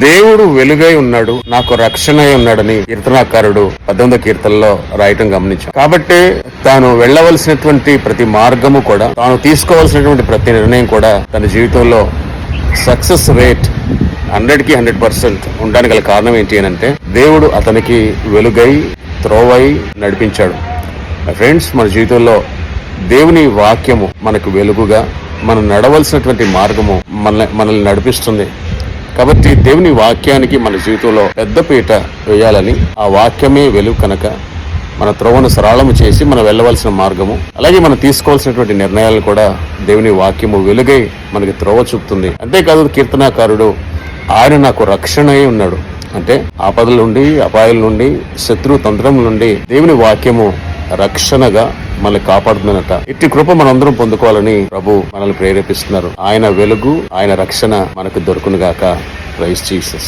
దేవుడు వెలుగై ఉన్నాడు, నాకు రక్షణ ఉన్నాడని కీర్తనాకారుడు 18వ కీర్తనలో రాయటం గమనించాం. కాబట్టి తాను వెళ్ళవలసినటువంటి ప్రతి మార్గము కూడా, తాను తీసుకోవాల్సినటువంటి ప్రతి నిర్ణయం కూడా తన జీవితంలో సక్సెస్ రేట్ 100కి 100% ఉండడానికి గల కారణం ఏంటి అని అంటే, దేవుడు అతనికి వెలుగై త్రోవై నడిపించాడు. ఫ్రెండ్స్, మన జీవితంలో దేవుని వాక్యము మనకు వెలుగుగా, మనం నడవలసినటువంటి మార్గము మనల్ని నడిపిస్తుంది. కాబట్టి దేవుని వాక్యానికి మన జీవితంలో పెద్దపీట వేయాలని, ఆ వాక్యమే వెలుగు కనుక మన త్రోవను సరళము చేసి మనం వెళ్ళవలసిన మార్గము, అలాగే మనం తీసుకోవాల్సినటువంటి నిర్ణయాలను కూడా దేవుని వాక్యము వెలుగై మనకి త్రోవ చూపుతుంది. అంతేకాదు కీర్తనాకారుడు ఆయన నాకు రక్షణ అయి ఉన్నాడు అంటే, ఆపదల నుండి, అపాయాల నుండి, శత్రు తంత్రముల నుండి దేవుని వాక్యము రక్షణగా మనల్ని కాపాడుతుందనట. ఇట్టి కృప మనందరం పొందుకోవాలని ప్రభు మనల్ని ప్రేరేపిస్తున్నారు. ఆయన వెలుగు, ఆయన రక్షణ మనకు దొరుకునుగాక. Praise Jesus.